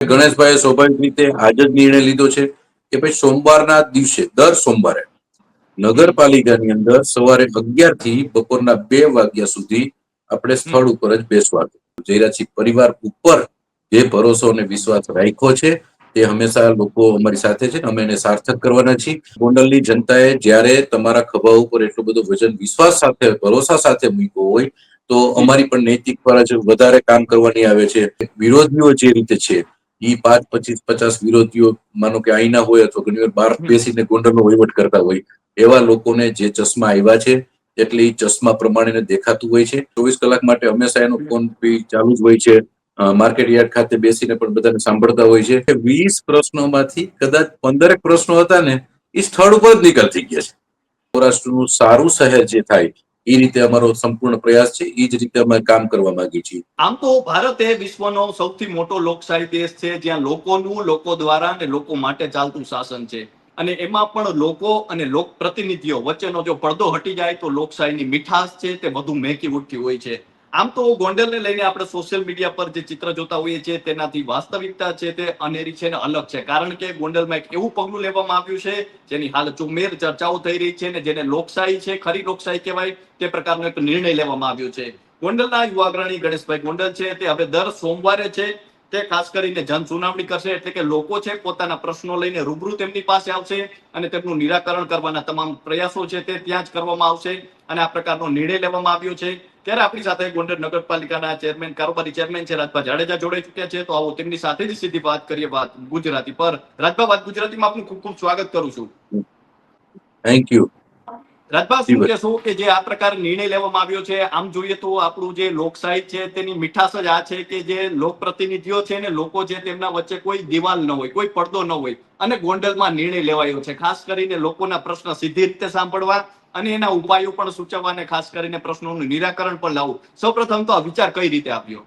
ગણેશભાઈએ સ્વાભાવિક રીતે આજ જ નિર્ણય લીધો છે કે ભાઈ સોમવારના દિવસે દર સોમવારે નગરપાલિકાની અંદર સવારે 11 થી બપોરના 2 વાગ્યા સુધી આપણે સ્થળ ઉપર જ બેસવાનું. જયરાજસિંહ પરિવાર ઉપર જે ભરોસો અને વિશ્વાસ રાખ્યો છે તે હંમેશા લોકો અમારી સાથે છે, અમે એને સાર્થક કરવાના છીએ. ગોંડલની જનતાએ જ્યારે તમારા ખભા ઉપર એટલો બધો વજન વિશ્વાસ સાથે ભરોસા સાથે મૂક્યો હોય તો અમારી પણ નૈતિક ફરજ વધારે કામ કરવાની આવે છે. વિરોધીઓ જે રીતે છે ઈ 5, 25, 50 વિરોધીઓ માનો કે આઈના હોય અથવા ઘણી વાર બહાર બેસીને ગોંડલનો વહીવટ કરતા હોય એવા લોકોને જે ચશ્મા આવ્યા છે એટલે ઈ ચશ્મા પ્રમાણે દેખાતું હોય છે. 24 કલાક માટે હંમેશા એનો ફોન બી ચાલુ જ હોય છે. માર્કેટ યાર્ડ ખાતે બેસીને પણ બધાને સાંભળતા હોય છે કે 20 પ્રશ્નોમાંથી કદાચ 15 પ્રશ્નો હતા ને એ સ્થળ ઉપર જ નિકાલ થઈ ગયા છે. સૌરાષ્ટ્રનું સારું શહેર જે થાય એ રીતે અમારો સંપૂર્ણ પ્રયાસ છે. એ જ રીતે અમે કામ કરવા માંગીએ છીએ. આમ તો ભારત એ વિશ્વનો સૌથી મોટો લોકશાહી દેશ છે, જ્યાં લોકોનું લોકો દ્વારા અને લોકો માટે ચાલતું શાસન છે. અને એમાં પણ લોકો અને લોક પ્રતિનિધિઓ વચ્ચેનો જો પડદો હટી જાય તો લોકશાહીની મીઠાશ છે તે વધુ મહેકી ઉઠતી હોય છે. આમ તો ગોંડલને લઈને આપણે સોશિયલ મીડિયા પર જે ચિત્ર જોતા હોઈએ છીએ તેનાથી વાસ્તવિકતા છે તે અનેરી છે ને અલગ છે. કારણ કે ગોંડલમાં એક એવું પગલું લેવામાં આવ્યું છે જેની હાલ ચોમેર ચર્ચાઓ થઈ રહી છે ને જેને લોકશાહી છે, ખરી લોકશાહી કહેવાય તે પ્રકારનો એક નિર્ણય લેવામાં આવ્યો છે. ગોંડલના યુવા અગ્રણી ગણેશભાઈ ગોંડલ છે તે હવે દર સોમવારે છે તે ખાસ કરીને જન સુનાવણી કરશે, એટલે કે લોકો છે પોતાના પ્રશ્નો લઈને રૂબરૂ તેમની પાસે આવશે અને તેમનું નિરાકરણ કરવાના તમામ પ્રયાસો છે તે ત્યાં જ કરવામાં આવશે અને આ પ્રકારનો નિર્ણય લેવામાં આવ્યો છે. ત્યારે આપણી સાથે ગોંડલ નગરપાલિકાના ચેરમેન, કારોબારી ચેરમેન છે રાજભા જાડેજા જોડાઈ ચૂક્યા છે. તો આવો તેમની સાથે જ સીધી વાત કરીએ, વાત ગુજરાતી પર. રાજભા, વાત ગુજરાતીમાં આપનું ખૂબ ખૂબ સ્વાગત કરું છું. Thank you. રાજભા, શું કહેશો કે જે આ પ્રકારે નિર્ણય લેવામાં આવ્યો છે, આમ જોઈએ તો આપણું જે લોકશાહી છે તેની મીઠાશ જ આ છે કે જે લોક પ્રતિનિધિઓ છે ને લોકો છે તેમના વચ્ચે કોઈ દિવાલ ન હોય, કોઈ પડદો ન હોય અને ગોંડલમાં નિર્ણય લેવાયો છે ખાસ કરીને લોકોના પ્રશ્ન સીધી રીતે સાંભળવા અને એના ઉપાયો પણ સૂચવવા અને ખાસ કરીને પ્રશ્નોનું નિરાકરણ પણ લાવવું. સૌપ્રથમ તો આ વિચાર કઈ રીતે આવ્યો?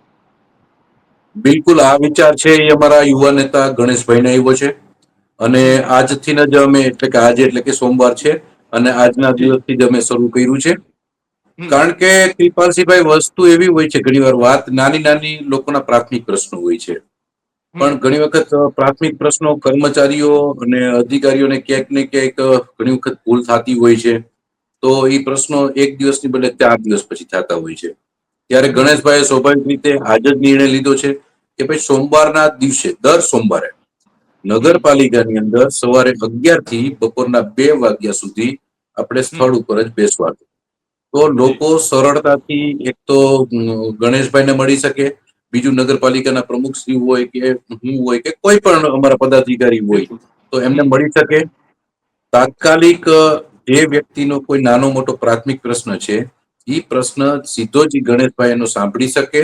બિલકુલ, આ વિચાર છે એ અમારા યુવા નેતા ગણેશભાઈને આવ્યો છે અને આજથી જ અમે એટલે કે આજે એટલે કે સોમવાર છે અને આજના દિવસથી જ અમે શરૂ કર્યું છે. કારણ કે કૃપાલસિંહભાઈ, વસ્તુ એવી હોય છે ઘણી વાર વાત નાની નાની લોકોના પ્રાથમિક પ્રશ્નો હોય છે, પણ ઘણી વખત પ્રાથમિક પ્રશ્નો કર્મચારીઓ અને અધિકારીઓને ક્યાંક ને ક્યાંક ઘણી વખત ભૂલ થતી હોય છે, તો એ પ્રશ્નો એક દિવસની બદલે 4 દિવસ પછી થતા હોય છે. ત્યારે ગણેશભાઈએ સ્વાભાવિક રીતે આજ જ નિર્ણય લીધો છે કે ભાઈ સોમવારના દિવસે દર સોમવારે નગરપાલિકાની અંદર સવારે 11 થી બપોરના 2 વાગ્યા સુધી આપણે સ્થળ ઉપર જ બેસવાનું. તો લોકો સરળતાથી એક તો ગણેશભાઈને મળી શકે, બીજું નગરપાલિકાના પ્રમુખ શ્રી હોય કે હું હોય કે કોઈ પણ અમારા પદાધિકારી હોય તો એમને મળી શકે. તાત્કાલિક જે વ્યક્તિનો કોઈ નાનો મોટો પ્રાથમિક પ્રશ્ન છે એ પ્રશ્ન સીધો જ ગણેશભાઈ એનો સાંભળી શકે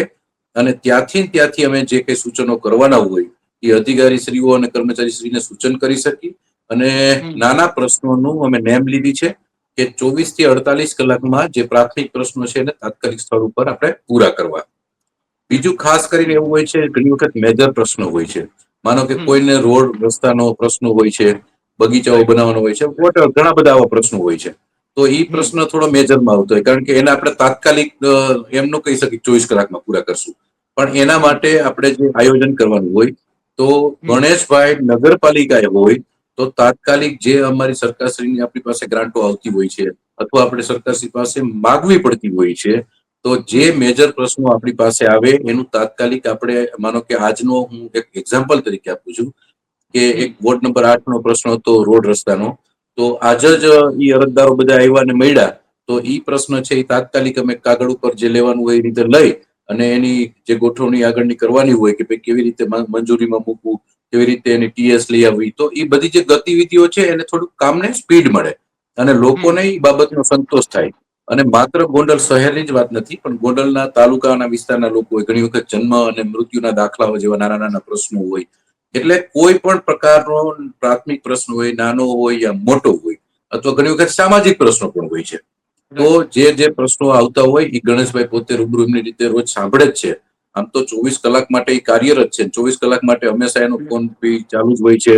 અને ત્યાંથી અમે જે કઈ સૂચનો કરવાના હોય એ અધિકારી શ્રીઓ અને કર્મચારી શ્રીને સૂચન કરી શકી. અને નાના પ્રશ્નોનું અમે નેમ લીધી છે કે 24 થી 48 કલાકમાં જે પ્રાથમિક પ્રશ્નો છે એને તાત્કાલિક સ્થળ ઉપર આપણે પૂરા કરવા. બીજું ખાસ કરીને એવું હોય છે, ઘણી વખત મેજર પ્રશ્નો હોય છે. માનો કે કોઈને રોડ રસ્તાનો પ્રશ્ન હોય છે, બગીચાઓ બનાવવાનો હોય છે, ઘણા બધા આવા પ્રશ્નો હોય છે. તો એ પ્રશ્ન થોડો મેજરમાં આવતો હોય કારણ કે એને આપણે તાત્કાલિક એમ ન કહી શકીએ 24 કલાકમાં પૂરા કરશું, પણ એના માટે આપણે જે આયોજન કરવાનું હોય તો ગણેશભાઈ નગરપાલિકાએ હોય તો તાત્કાલિક જે અમારી સરકારશ્રીની આપણી પાસે ગ્રાન્ટો આવતી હોય છે અથવા આપણે સરકારશ્રી પાસે માગવી પડતી હોય છે, તો જે મેજર પ્રશ્નો આપણી પાસે આવે એનું તાત્કાલિક આપણે માનો કે આજનો હું એક એક્ઝામ્પલ તરીકે આપું છું કે એક વોર્ડ નંબર 8 નો પ્રશ્ન હતો રોડ રસ્તાનો. તો આજ જ ઈ અરજદારો બધા આવ્યા ને મળ્યા તો ઈ પ્રશ્ન છે એ તાત્કાલિક અમે કાગળ ઉપર જે લેવાનું હોય એ રીતે લઈ અને એની જે ગોઠવણી આગળની કરવાની હોય કે ભાઈ કેવી રીતે મંજૂરીમાં મૂકવું, કેવી રીતે એની ટીએસ લઈ આવવી, તો એ બધી જે ગતિવિધિઓ છે એને થોડુંક કામને સ્પીડ મળે અને લોકોને એ બાબતનો સંતોષ થાય. અને માત્ર ગોંડલ શહેરની જ વાત નથી, પણ ગોંડલના તાલુકાના વિસ્તારના લોકો હોય, ઘણી વખત જન્મ અને મૃત્યુના દાખલાઓ જેવા નાના નાના પ્રશ્નો હોય, એટલે કોઈ પણ પ્રકારનો પ્રાથમિક પ્રશ્ન હોય, નાનો હોય યા મોટો હોય અથવા ઘણી વખત સામાજિક પ્રશ્નો પણ હોય છે. તો જે પ્રશ્નો આવતા હોય એ ગણેશભાઈ પોતે રૂબરૂ એમની રીતે રોજ સાંભળે જ છે. આમ તો 24 કલાક માટે એ કાર્યરત છે, 24 કલાક માટે હંમેશા એનો ફોન બી ચાલુ જ હોય છે.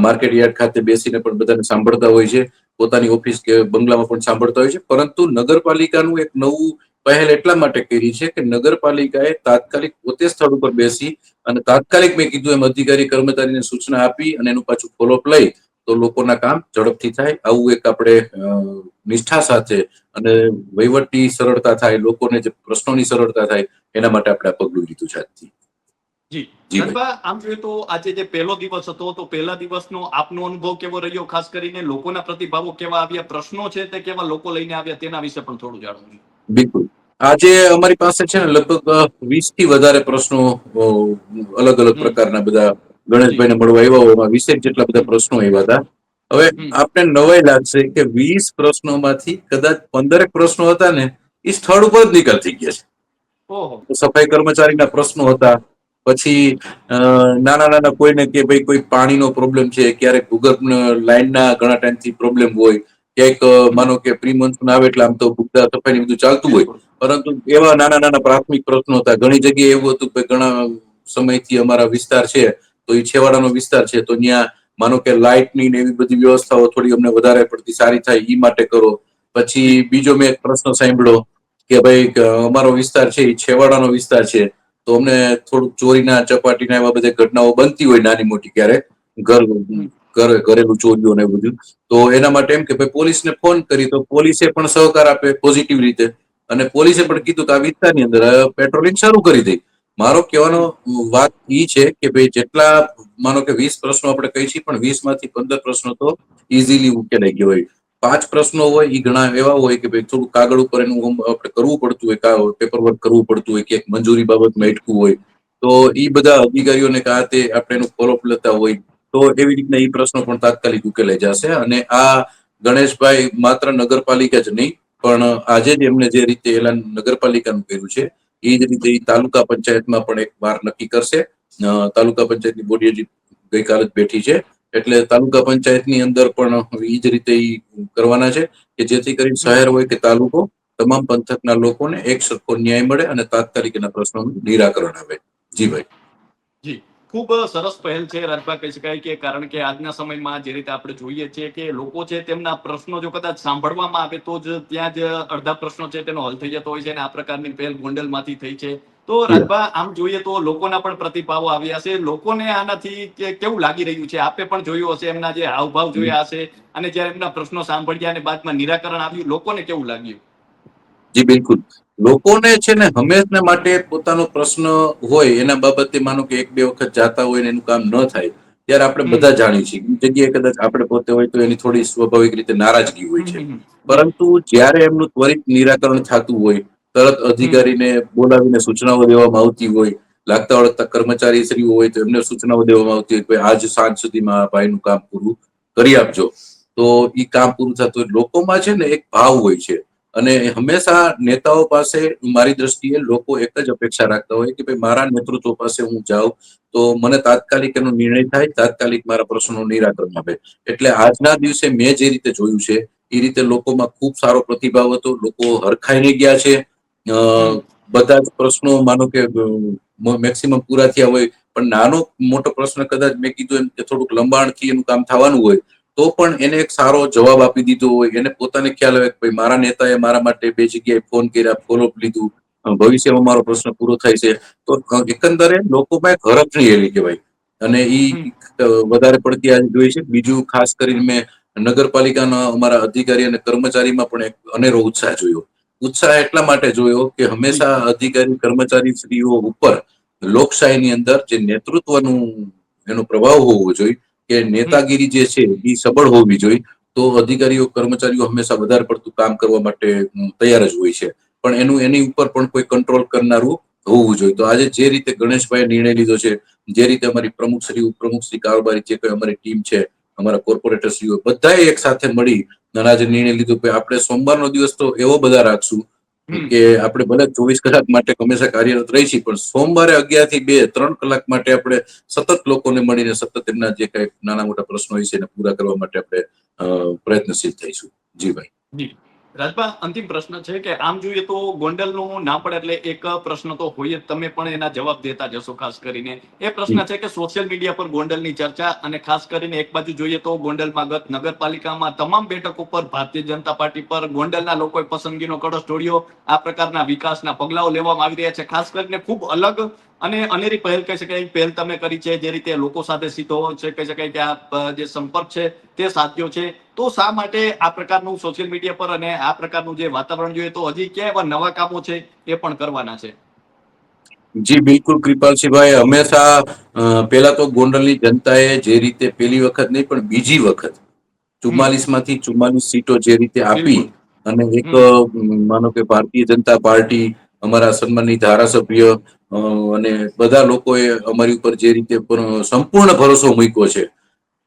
માર્કેટ યાર્ડ ખાતે બેસીને પણ બધાને સાંભળતા હોય છે, પોતાની ઓફિસ કે બંગલામાં પણ સાંભળતા હોય છે. પરંતુ નગરપાલિકાનું એક નવું પહેલ એટલા માટે કરી છે કે નગરપાલિકાએ તાત્કાલિક પોતે સ્થળ ઉપર બેસી અને તાત્કાલિક મેં કીધું એમ અધિકારી કર્મચારીને સૂચના આપી અને એનું પાછું ફોલોઅપ લઈ તો લોકોના કામ ઝડપથી થાય, આવું એક આપણે નિષ્ઠા સાથે અને વહીવટની સરળતા થાય, લોકોને જે પ્રશ્નોની સરળતા થાય એના માટે આપણે આ પગલું લીધું છે આજથી. જી જી ભાઈ. રણભા, આમ જોઈએ તો આજે જે પહેલો દિવસ હતો તો પહેલા દિવસનો આપનો અનુભવ કેવો રહ્યો, ખાસ કરીને લોકોના પ્રતિભાવો કેવા આવ્યા, પ્રશ્નો છે તે કેવા લોકો લઈને આવ્યા, તેના વિશે પણ થોડું જાણવું છે. બિલકુલ. આજે અમારી પાસે છે ને લગભગ 20 થી વધારે પ્રશ્નો અલગ અલગ હમ પ્રકારના બધા જી ગણેશભાઈને મળવા આવ્યા હોય એમાં 20 જેટલા બધા હમ પ્રશ્નો આવ્યા હતા. હવે હમ આપને નવાઈ લાગશે કે 20 પ્રશ્નોમાંથી કદાચ 15 પ્રશ્નો હતા ને એ સ્થળ ઉપર જ નિકાલ થઈ ગયા છે. ઓહો. સફાઈ કર્મચારીના પ્રશ્નો હતા, પછી નાના નાના કોઈને કે ભાઈ કોઈ પાણીનો પ્રોબ્લેમ છે, ક્યારેક ભૂગર્ભ લાઈનના ઘણા ટાઈમથી પ્રોબ્લેમ હોય, ક્યાંક હમ માનો કે પ્રી મોન્સૂન આવે એટલે આમ તો ભૂગતા સફાઈ બધું ચાલતું હોય, બિલકુલ. પરંતુ એવા નાના નાના પ્રાથમિક પ્રશ્નો હતા. ઘણી જગ્યાએ એવું હતું કે ઘણા સમયથી અમારા વિસ્તાર છે તો એ છેવાડાનો વિસ્તાર છે તો ત્યાં માનો કે લાઇટની ને એવી બધી વ્યવસ્થાઓ થોડી અમને વધારે પડતી સારી થાય એ માટે કરો. પછી જી બીજો મેં એક પ્રશ્ન સાંભળ્યો કે ભાઈ અમારો વિસ્તાર છે એ છેવાડાનો વિસ્તાર છે તો અમને થોડુંક ચોરીના ચપાટીના એવા બધી ઘટનાઓ બનતી હોય નાની મોટી ક્યારેક ઘર હમ ઘરેલું ચોરીઓ ને બધું, તો એના માટે એમ કે ભાઈ પોલીસને ફોન કરી તો પોલીસે પણ સહકાર આપે પોઝિટિવ રીતે અને પોલીસે હમ પણ કીધું કે આ વિસ્તારની અંદર પેટ્રોલિંગ શરૂ કરી દઈ. મારો કહેવાનો હમ વાત ઈ છે કે ભાઈ જેટલા માનો કે 20 પ્રશ્નો આપણે કહી છીએ પણ 20 માંથી 15 પ્રશ્નો તો ઇઝીલી ઉકેલાઈ ગયો હોય. 5 પ્રશ્નો હોય એ ઘણા એવા હોય કે ભાઈ થોડું કાગળ ઉપર એનું આપણે કરવું પડતું હોય, પેપર વર્ક કરવું પડતું હોય, ક્યાંક મંજૂરી બાબતમાં અટકવું હોય તો એ બધા અધિકારીઓને તે આપણે એનું ફોલોઅપ લેતા હોય તો એવી રીતના એ પ્રશ્નો પણ તાત્કાલિક ઉકેલાઈ જશે. અને આ ગણેશભાઈ માત્ર નગરપાલિકા જ નહીં પણ આજે જ એમને જે રીતે એલાન નગરપાલિકાનું કર્યું છે એ જ રીતે તાલુકા પંચાયતમાં પણ એક વાર નક્કી કરશે. તાલુકા પંચાયતની બોડી હજી ગઈકાલે જ બેઠી છે એટલે તાલુકા પંચાયતની અંદર પણ એ જ રીતે કરવાના છે કે જેથી કરીને હમ શહેર હોય કે તાલુકો તમામ પંથકના લોકોને એક સરખો ન્યાય મળે અને તાત્કાલિક એના પ્રશ્નોનું નિરાકરણ આવે. જી ભાઈ. જી ખૂબ સરસ પહેલ છે રાજભા, કહી શકાય કે કારણ કે આજના સમયમાં જે રીતે આપણે જોઈએ છીએ કે લોકો છે તેમના પ્રશ્નો જો કદાચ સાંભળવામાં આવે તો જ ત્યાં જ અડધા પ્રશ્નો છે તેનો હલ થઈ જતો હોય છે અને આ પ્રકારની પહેલ ગોંડલમાંથી થઈ છે. તો જી રાજભા આમ જોઈએ તો લોકોના પણ પ્રતિભાવો આવ્યા છે, લોકોને આનાથી કેવું લાગી રહ્યું છે, આપે પણ જોયું હશે, એમના જે હાવભાવ જોયા હશે અને જ્યારે એમના પ્રશ્નો સાંભળ્યા અને બાદમાં નિરાકરણ આવ્યું, લોકોને કેવું લાગ્યું? જી બિલકુલ. લોકોને છે ને હંમેશના માટે પોતાનો પ્રશ્ન હોય એના બાબતે માનો કે 1-2 વખત જાતા હોય ને એનું કામ ન થાય ત્યારે આપણે હમ બધા જાણીએ છીએ. એ જગ્યાએ કદાચ આપણે પોતે હોય તો એની થોડી સ્વાભાવિક રીતે નારાજગી હોય છે. જી પરંતુ જ્યારે એમનું ત્વરિત નિરાકરણ થતું હોય, તરત હમ અધિકારીને બોલાવીને સૂચનાઓ દેવામાં આવતી હોય, લાગતા વળગતા કર્મચારી શ્રીઓ હોય તો એમને સૂચનાઓ દેવામાં આવતી હોય કે આજ સાંજ સુધીમાં આ ભાઈનું કામ પૂરું કરી આપજો. તો એ કામ પૂરું થતું હોય લોકોમાં છે ને એક ભાવ હોય છે અને હંમેશા નેતાઓ પાસે મારી દ્રષ્ટિએ લોકો એક જ અપેક્ષા રાખતા હોય કે ભાઈ મારા નેતૃત્વ પાસે હું જાઉં તો મને તાત્કાલિક એનો નિર્ણય થાય, તાત્કાલિક મારા પ્રશ્નોનું નિરાકરણ આવે. એટલે આજના દિવસે મેં જે રીતે જોયું છે એ રીતે લોકોમાં ખૂબ સારો પ્રતિભાવ હતો. લોકો હરખાઈને ગયા છે. અ હમ બધા જ પ્રશ્નો માનો કે મેક્સિમમ પૂરા થયા હોય પણ નાનો મોટો પ્રશ્ન કદાચ મેં કીધું એમ કે થોડુંક લંબાણથી એનું કામ થવાનું હોય તો પણ એને એક સારો જવાબ આપી દીધો હોય. એને પોતાને ખ્યાલ આવે કે ભાઈ મારા નેતાએ મારા માટે 2 જગ્યાએ ફોન કર્યા, ફોલોઅપ લીધું, ભવિષ્યમાં મારો પ્રશ્ન પૂરો થાય છે. તો એકંદરે લોકોમાં એક હરખની એવી કહેવાય અને હમ ઈ વધારે પડતી આજે જોઈ છે. બીજું ખાસ કરીને મેં નગરપાલિકાના અમારા અધિકારી અને કર્મચારીમાં પણ એક અનેરો ઉત્સાહ જોયો. ઉત્સાહ એટલા માટે જોયો કે જી હંમેશા અધિકારી કર્મચારી શ્રીઓ ઉપર લોકશાહીની અંદર જે નેતૃત્વનું એનો પ્રભાવ હોવો જોઈએ કે હમ નેતાગીરી જે છે એ સબળ હોવી જોઈએ તો અધિકારીઓ કર્મચારીઓ હંમેશા વધારે પડતું કામ કરવા માટે તૈયાર જ હોય છે. પણ એની ઉપર પણ કોઈ કંટ્રોલ કરનારું હોવું જોઈએ. તો આજે જે રીતે ગણેશભાઈએ નિર્ણય લીધો છે, જે રીતે અમારી પ્રમુખશ્રી, ઉપપ્રમુખશ્રી, કારોબારી જે કોઈ અમારી ટીમ છે, અમારા કોર્પોરેટરશ્રીઓ બધાએ એક સાથે મળી અને આજે નિર્ણય લીધો કે આપણે સોમવારનો દિવસ તો એવો બધા રાખશું હમ કે આપણે ભલે 24 કલાક માટે હંમેશા કાર્યરત રહીશું પણ સોમવારે 11 થી 2 3 કલાક માટે આપણે સતત લોકોને મળીને સતત એમના જે કઈ નાના મોટા પ્રશ્નો હોય છે એને પૂરા કરવા માટે આપણે પ્રયત્નશીલ થઈશું. જી ભાઈ. જી રાજભા, અંતિમ પ્રશ્ન છે કે આમ જોઈએ તો ગોંડલનું ના પડે એટલે એક પ્રશ્ન તો હોય જ, તમે પણ એના જવાબ દેતા જશો ખાસ કરીને. એ પ્રશ્ન છે કે સોશિયલ મીડિયા પર ગોંડલની ચર્ચા, અને ખાસ કરીને એક બાજુ જોઈએ તો ગોંડલમાં ગત નગરપાલિકામાં તમામ બેઠકો પર ભારતીય જનતા પાર્ટી પર ગોંડલના લોકોએ પસંદગીનો કળશ ઢોળ્યો. આ પ્રકારના વિકાસના પગલાઓ લેવામાં આવી રહ્યા છે. ખાસ કરીને ખૂબ અલગ અને અનેરી પહેલ કહી શકાય, પહેલ તમે કરી છે, જે રીતે લોકો સાથે સીધો છે કહી શકાય કે આ જે સંપર્ક છે તે સાધ્યો છે. તો શા માટે આ પ્રકારનું સોશિયલ મીડિયા પર અને આ પ્રકારનું જે વાતાવરણ જોઈએ તો હજી ક્યાં એવા નવા કામો છે એ પણ કરવાના છે? જી બિલકુલ કૃપાલસિંહભાઈ, હંમેશા પેલા તો ગોંડલની જનતાએ જે રીતે પેલી વખત નહીં પણ બીજી વખત હમ 44 માંથી 44 સીટો જે રીતે આપી, બિલકુલ. અને એક હમ માનો કે ભારતીય જનતા પાર્ટી, અમારા સન્માનની ધારાસભ્ય અને બધા લોકોએ અમારી ઉપર જે રીતે સંપૂર્ણ ભરોસો મૂક્યો છે,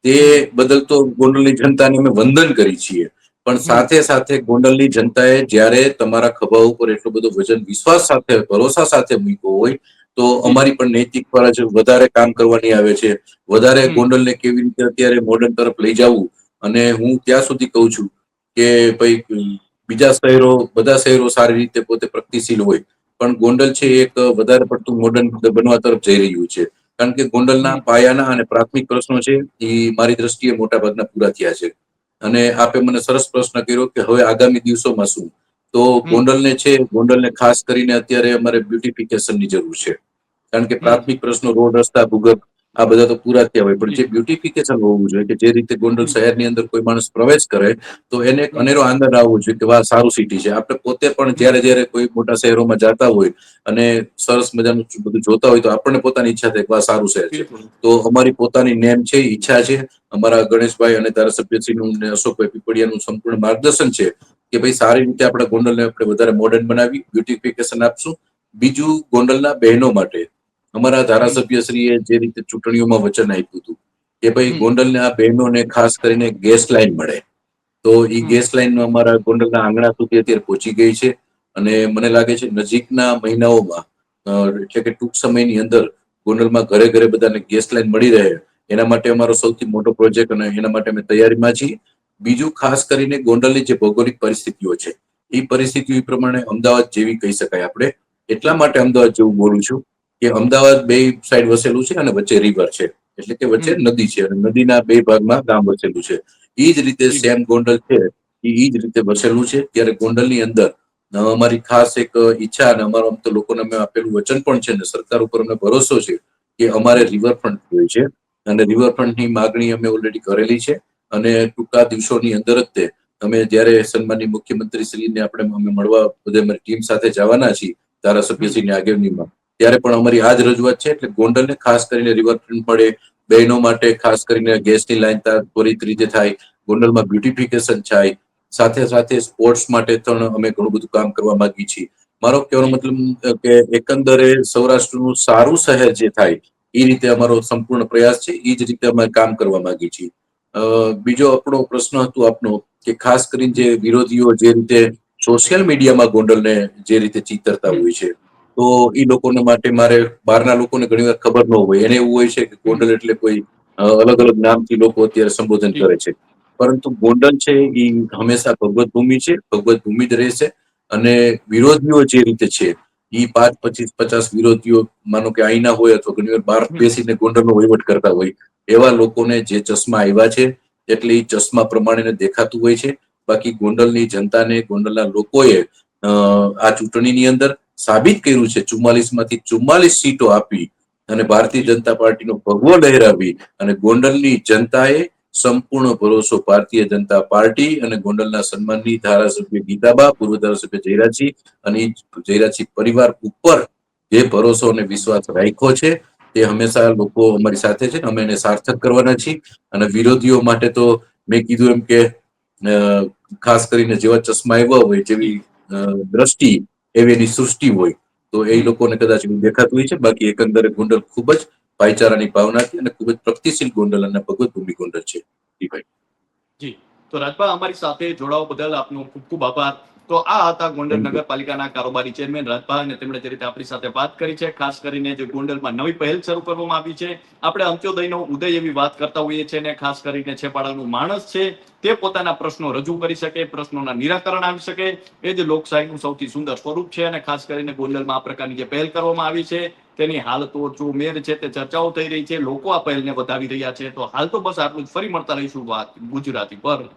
તે હમ બદલ તો ગોંડલની જનતાને અમે વંદન કરી છીએ. પણ હમ સાથે સાથે ગોંડલની જનતાએ જ્યારે તમારા ખભા ઉપર એટલો બધો વજન વિશ્વાસ સાથે ભરોસા સાથે મૂક્યો હોય, તો જી. અમારી પણ નૈતિક ફરજ વધારે કામ કરવાની આવે છે. વધારે હમ ગોંડલને કેવી રીતે અત્યારે મોડર્ન તરફ લઈ જવું. અને હું ત્યાં સુધી કહું છું કે ભાઈ, બીજા શહેરો, બધા શહેરો સારી રીતે પોતે પ્રગતિશીલ હોય, પણ ગોંડલ છે એક વધારે પડતું મોડર્ન બનવા તરફ જઈ રહ્યું છે. કારણ કે ગોંડલના હમ પાયાના અને પ્રાથમિક પ્રશ્નો છે એ મારી દ્રષ્ટિએ મોટા ભાગના પૂરા થયા છે. અને આપે મને સરસ પ્રશ્ન કર્યો કે હવે આગામી દિવસોમાં શું. તો હમ ગોંડલને ખાસ કરીને અત્યારે અમારે બ્યુટિફિકેશનની જરૂર છે. કારણ કે હમ પ્રાથમિક પ્રશ્નો, રોડ, રસ્તા, ભૂગર્ભ, આ બધા તો પૂરા થયા હોય, પણ જી. જે બ્યુટિફિકેશન હોવું જોઈએ, કે જે રીતે ગોંડલ હમ શહેરની અંદર કોઈ માણસ પ્રવેશ કરે તો એને એક હમ અનેરો આનંદ આવવો જોઈએ કે વાહ, સારું સિટી છે. આપણે પોતે પણ હમ જ્યારે જ્યારે કોઈ મોટા શહેરોમાં જતા હોય અને સરસ મજાનું બધું જોતા હોય, તો આપણને પોતાની ઈચ્છા થાય કે વાહ, સારું શહેર છે. બિલકુલ. તો અમારી પોતાની નેમ છે, ઈચ્છા છે, અમારા ગણેશભાઈ અને ધારાસભ્યશ્રીનું અને અશોકભાઈ પીપળિયાનું સંપૂર્ણ માર્ગદર્શન છે કે ભાઈ સારી રીતે આપણે ગોંડલને આપણે વધારે મોડર્ન બનાવી, બ્યુટિફિકેશન આપશું. બીજું, ગોંડલના બહેનો માટે અમારા હમ ધારાસભ્યશ્રીએ જે રીતે ચૂંટણીઓમાં વચન આપ્યું હતું કે ભાઈ હમ ગોંડલના બહેનોને ખાસ કરીને ગેસ લાઈન મળે, તો એ હમ ગેસ લાઈન અમારા ગોંડલના આંગણા સુધી અત્યારે પહોંચી ગઈ છે. અને મને લાગે છે નજીકના મહિનાઓમાં, એટલે કે ટૂંક સમયની અંદર ગોંડલમાં ઘરે ઘરે બધાને ગેસ લાઈન મળી રહે, એના માટે અમારો સૌથી મોટો પ્રોજેક્ટ, અને એના માટે અમે તૈયારીમાં છીએ. બીજું, ખાસ કરીને ગોંડલની જે ભૌગોલિક પરિસ્થિતિઓ છે, એ પરિસ્થિતિઓ પ્રમાણે અમદાવાદ જેવી કહી શકાય આપણે. એટલા માટે અમદાવાદ જેવું બોલું છું કે અમદાવાદ બે સાઈડ વસેલું છે અને વચ્ચે રિવર છે, એટલે કે વચ્ચે હમ નદી છે, અને નદીના બે ભાગમાં ગામ વસેલું છે. એ જ રીતે જી. સેમ ગોંડલ છે, એ જ રીતે વસેલું છે. ત્યારે ગોંડલની અંદર અમારી ખાસ એક ઈચ્છા, અને અમારો આમ તો લોકોને અમે આપેલું વચન પણ છે, અને સરકાર ઉપર અમને ભરોસો છે કે અમારે હમ રિવરફ્રન્ટ જોઈએ છે. અને રિવરફ્રન્ટની માગણી અમે ઓલરેડી કરેલી છે. અને ટૂંકા દિવસોની અંદર જ અમે જ્યારે સન્માનની મુખ્યમંત્રી શ્રીને આપણે અમે મળવા બધે અમારી ટીમ સાથે જવાના છીએ હમ ધારાસભ્યશ્રીની આગેવાનીમાં, ત્યારે પણ અમારી આ જ રજૂઆત છે. એટલે ગોંડલને ખાસ કરીને રિવરફ્રન્ટ મળે, બહેનો માટે ખાસ કરીને ગેસની લાઈન ત્વરિત રીતે થાય, ગોંડલમાં બ્યુટિફિકેશન થાય, સાથે સાથે સ્પોર્ટ્સ માટે પણ અમે ઘણું બધું કામ કરવા માંગીએ છીએ. મારો કહેવાનો જી. મતલબ કે એકંદરે સૌરાષ્ટ્રનું સારું શહેર જે થાય, એ રીતે અમારો સંપૂર્ણ પ્રયાસ છે. એ જ રીતે અમે કામ કરવા માંગીએ છીએ. બીજો આપણો પ્રશ્ન હતો આપનો કે ખાસ કરીને જે વિરોધીઓ જે રીતે સોશિયલ મીડિયામાં ગોંડલને જે રીતે ચિતરતા હમ હોય છે, તો એ લોકોને માટે મારે, બહારના લોકોને ઘણી વાર ખબર ન હોય, એને એવું હોય છે કે હમ ગોંડલ એટલે કોઈ અલગ અલગ નામથી લોકો અત્યારે સંબોધન જી. કરે છે. પરંતુ ગોંડલ છે એ હંમેશા ભગવત ભૂમિ છે, ભગવત ભૂમિ જ રહેશે. અને વિરોધીઓ જે રીતે છે, એ 5, 25, 50 વિરોધીઓ માનો કે અહીંના હોય અથવા ઘણી વાર બહાર હમ બેસીને ગોંડલનો વહીવટ કરતા હોય, એવા લોકોને જે ચશ્મા આવ્યા છે, એટલે એ ચશ્મા પ્રમાણે દેખાતું હોય છે. બાકી ગોંડલની જનતાને, ગોંડલના લોકોએ આ ચૂંટણીની અંદર સાબિત કર્યું છે. 44 માંથી 44 સીટો આપી અને ભારતીય જી. જનતા પાર્ટીનો ભગવો લહેરાવી, અને ગોંડલની જનતાએ સંપૂર્ણ ભરોસો ભારતીય જનતા પાર્ટી અને ગોંડલના સન્માનની ધારાસભ્ય ગીતાબા, પૂર્વ ધારાસભ્ય જયરાજસિંહ અને જયરાજસિંહ પરિવાર ઉપર જે ભરોસો અને વિશ્વાસ રાખ્યો છે, તે હંમેશા લોકો અમારી સાથે છે. અમે એને સાર્થક કરવાના છીએ. અને વિરોધીઓ માટે તો મેં કીધું એમ કે ખાસ કરીને જેવા ચશ્મા આવ્યા હોય, જેવી જી. દ્રષ્ટિ એવી એની સૃષ્ટિ હોય, તો એ હમ લોકોને કદાચ એવું દેખાતું હોય છે. બાકી એકંદરે ગોંડલ ખૂબ જ ભાઈચારાની ભાવનાથી અને ખૂબ જ પ્રગતિશીલ ગોંડલ અને ભગવત ભૂમિ ગોંડલ છે. જી ભાઈ. જી. તો રાજભા, અમારી સાથે જોડાવા બદલ આપનો ખૂબ ખૂબ આભાર. તો આ હતા ગોંડલ નગરપાલિકાના કારોબારી ચેરમેન રાજભા, અને તેમણે જે રીતે આપણી સાથે વાત કરી છે, ખાસ કરીને જે ગોંડલમાં નવી પહેલ શરૂ કરવામાં આવી છે. આપણે અંત્યોદયનો ઉદય એવી વાત કરતા હોઈએ છીએ, ને ખાસ કરીને છેપાડાનું માણસ છે તે પોતાના પ્રશ્નો રજૂ કરી શકે, પ્રશ્નોના નિરાકરણ આવી શકે, એ જ લોકશાહીનું સૌથી સુંદર સ્વરૂપ છે. અને ખાસ કરીને ગોંડલમાં આ પ્રકારની જે પહેલ કરવામાં આવી છે તેની હાલ તો ચોમેર છે તે ચર્ચાઓ થઈ રહી છે, લોકો આ પહેલને વધાવી રહ્યા છે. તો હાલ તો બસ આટલું જ. ફરી મળતા રહીશું વાત ગુજરાતી પર.